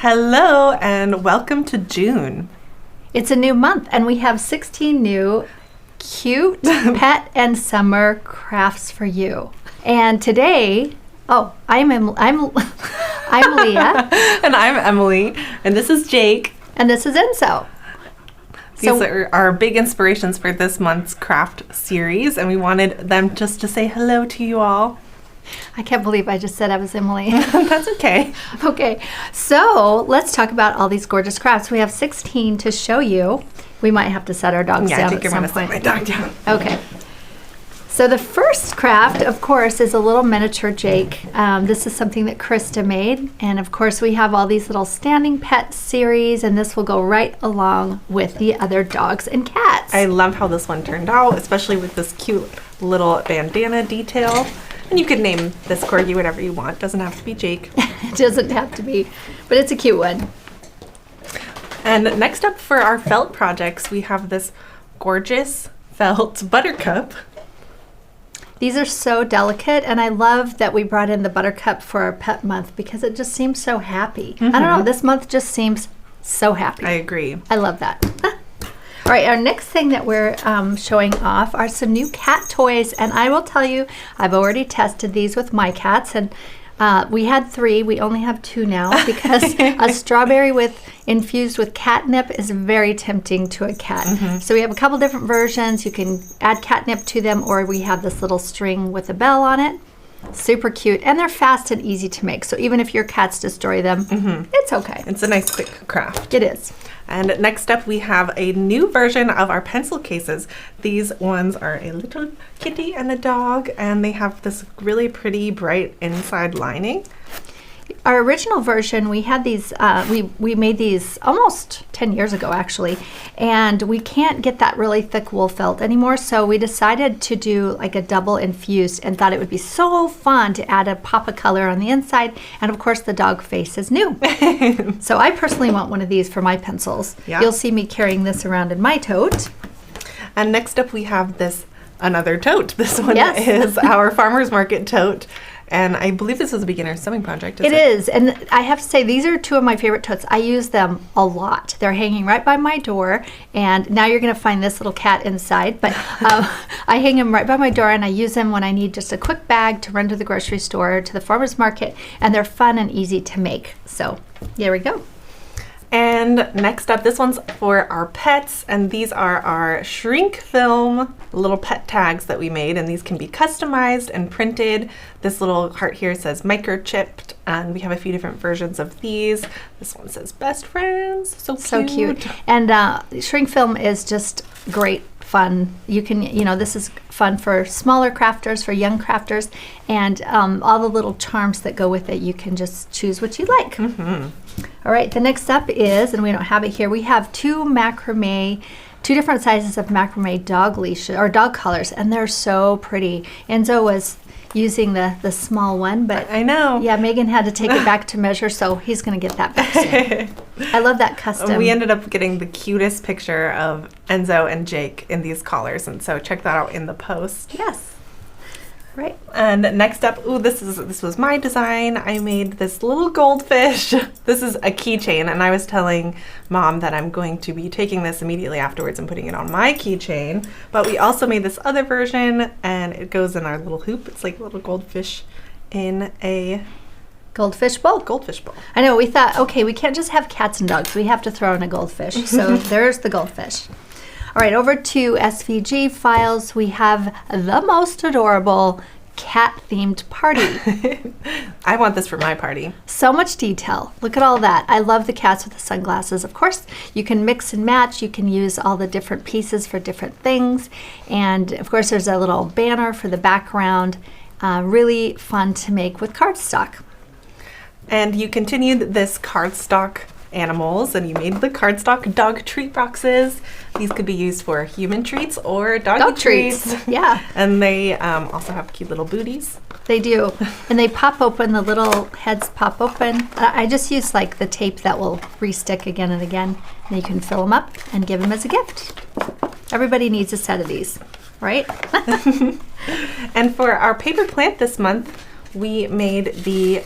Hello and welcome to June. It's a new month and we have 16 new cute pet and summer crafts for you. And today, I'm Leah. And I'm Emily. And this is Jake. And this is Enzo. These are our big inspirations for this month's craft series, and we wanted them just to say hello to you all. I can't believe I just said I was Emily. That's okay. Okay, so let's talk about all these gorgeous crafts. We have 16 to show you. We might have to set our dogs down at some point. Set my dog down. Okay. So the first craft, of course, is a little miniature Jake. This is something that Krista made. And of course, we have all these little standing pet series, and this will go right along with the other dogs and cats. I love how this one turned out, especially with this cute little bandana detail. And you can name this corgi whatever you want. Doesn't have to be Jake. It doesn't have to be, but it's a cute one. And next up for our felt projects, we have this gorgeous felt buttercup. These are so delicate, and I love that we brought in the buttercup for our pet month because it just seems so happy. I don't know, this month just seems so happy. I agree. I love that. All right, our next thing that we're showing off are some new cat toys, and I will tell you, I've already tested these with my cats, and we had 3. We only have 2 now because a strawberry infused with catnip is very tempting to a cat. So we have a couple different versions. You can add catnip to them, or we have this little string with a bell on it. Super cute, and they're fast and easy to make. So even if your cats destroy them, it's okay. It's a nice quick craft. It is. And next up we have a new version of our pencil cases. These ones are a little kitty and a dog, and they have this really pretty bright inside lining. Our original version, we had these, we made these almost 10 years ago actually, and we can't get that really thick wool felt anymore, so we decided to do like a double infused and thought it would be so fun to add a pop of color on the inside, and of course the dog face is new. So I personally want one of these for my pencils. Yeah. You'll see me carrying this around in my tote. And next up we have another tote. This one Yes. is our farmer's market tote. And I believe this is a beginner sewing project, It is, and I have to say, these are 2 of my favorite totes. I use them a lot. They're hanging right by my door, and now you're going to find this little cat inside, but I hang them right by my door, and I use them when I need just a quick bag to run to the grocery store, to the farmer's market, and they're fun and easy to make. So, there we go. And next up, this one's for our pets, and these are our shrink film little pet tags that we made, and these can be customized and printed. This little heart here says microchipped, and we have a few different versions of these. This one says best friends. So cute. And shrink film is just great fun. You can, this is fun for smaller crafters, for young crafters, and all the little charms that go with it. You can just choose what you like. All right, the next up is, and we don't have it here, we have 2 different sizes of macrame dog leashes or dog collars, and they're so pretty. Enzo was using the small one, but I know. Yeah, Megan had to take it back to measure, so he's going to get that back soon. I love that custom. We ended up getting the cutest picture of Enzo and Jake in these collars, and so check that out in the post. Yes. Right. And next up, this was my design. I made this little goldfish. This is a keychain, and I was telling Mom that I'm going to be taking this immediately afterwards and putting it on my keychain. But we also made this other version, and it goes in our little hoop. It's like a little goldfish in a goldfish bowl. Goldfish bowl. I know, we thought, okay, we can't just have cats and dogs. We have to throw in a goldfish. So there's the goldfish. All right, over to SVG files, we have the most adorable cat-themed party. I want this for my party. So much detail. Look at all that. I love the cats with the sunglasses. Of course, you can mix and match. You can use all the different pieces for different things. And of course, there's a little banner for the background. Really fun to make with cardstock. And you continued this cardstock animals, and you made the cardstock dog treat boxes. These could be used for human treats or dog treats. Yeah. And they also have cute little booties. They do. And they pop open, the little heads pop open. I just use like the tape that will re-stick again and again. And you can fill them up and give them as a gift. Everybody needs a set of these, right? And for our paper plant this month, we made the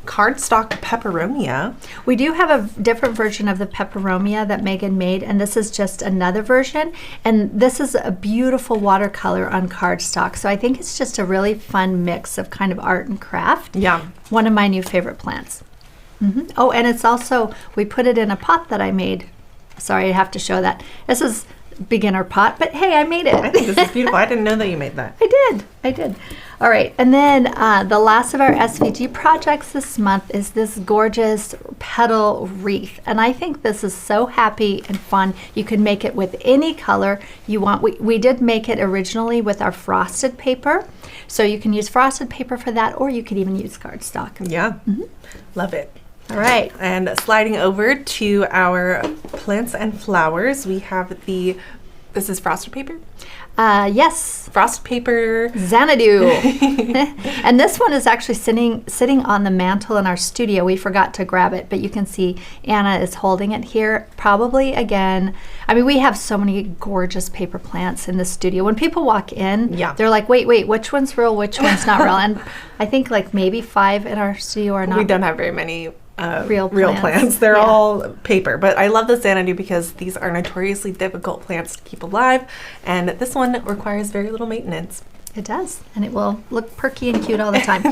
cardstock peperonia. We do have a different version of the peperomia that Megan made, and this is just another version. And this is a beautiful watercolor on cardstock. So I think it's just a really fun mix of kind of art and craft. Yeah. One of my new favorite plants. Oh, and it's also, we put it in a pot that I made. Sorry, I have to show that. This is beginner pot, but hey, I made it. I think this is beautiful. I didn't know that you made that. I did. All right, and then the last of our SVG projects this month is this gorgeous petal wreath. And I think this is so happy and fun. You can make it with any color you want. We did make it originally with our frosted paper. So you can use frosted paper for that, or you could even use cardstock. Yeah, love it. All right. And sliding over to our plants and flowers, we have this is frosted paper? Yes. Frosted paper. Xanadu. And this one is actually sitting on the mantle in our studio. We forgot to grab it, but you can see Anna is holding it here. Probably again, I mean, we have so many gorgeous paper plants in the studio. When people walk in, they're like, wait, which one's real, which one's not real? And I think like maybe 5 in our studio are not. We don't have very many real plants. They're all paper, but I love the Xanadu because these are notoriously difficult plants to keep alive, and this one requires very little maintenance. It does, and it will look perky and cute all the time.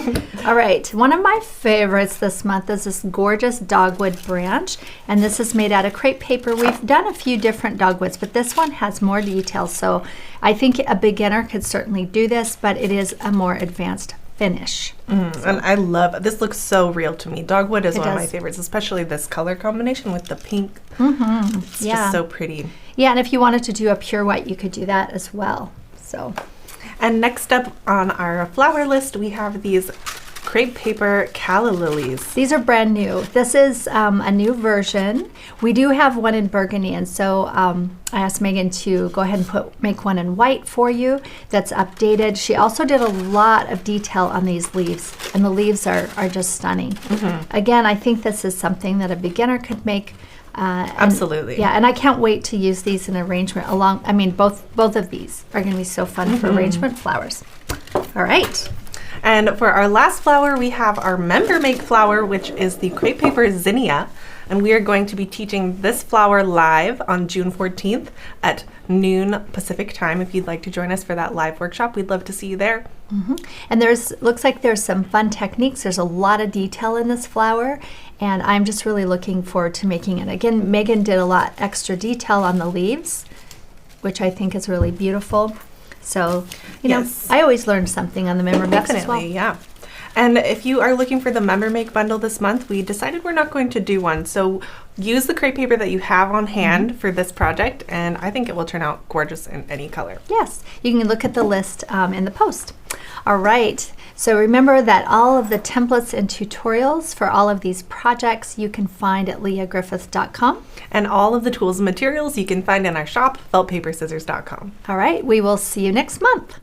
All right, one of my favorites this month is this gorgeous dogwood branch, and this is made out of crepe paper. We've done a few different dogwoods, but this one has more details, so I think a beginner could certainly do this, but it is a more advanced finish. And I love, this looks so real to me. Dogwood is one of my favorites, especially this color combination with the pink. It's just so pretty. Yeah, and if you wanted to do a pure white, you could do that as well. So, and next up on our flower list, we have these crepe paper calla lilies. These are brand new. This is a new version. We do have one in burgundy, and so I asked Megan to go ahead and make one in white for you that's updated. She also did a lot of detail on these leaves, and the leaves are just stunning. Again, I think this is something that a beginner could make. Absolutely. Yeah, and I can't wait to use these in arrangement along. I mean, both of these are going to be so fun for arrangement flowers. All right. And for our last flower, we have our member make flower, which is the crepe paper zinnia. And we are going to be teaching this flower live on June 14th at noon Pacific time. If you'd like to join us for that live workshop, we'd love to see you there. And looks like there's some fun techniques. There's a lot of detail in this flower, and I'm just really looking forward to making it. Again, Megan did a lot extra detail on the leaves, which I think is really beautiful. So, you know, I always learn something on the member mix as well. Yeah. And if you are looking for the member make bundle this month, we decided we're not going to do one. So use the crepe paper that you have on hand for this project, and I think it will turn out gorgeous in any color. Yes, you can look at the list in the post. All right, so remember that all of the templates and tutorials for all of these projects you can find at leahgriffith.com. And all of the tools and materials you can find in our shop, feltpaperscissors.com. All right, we will see you next month.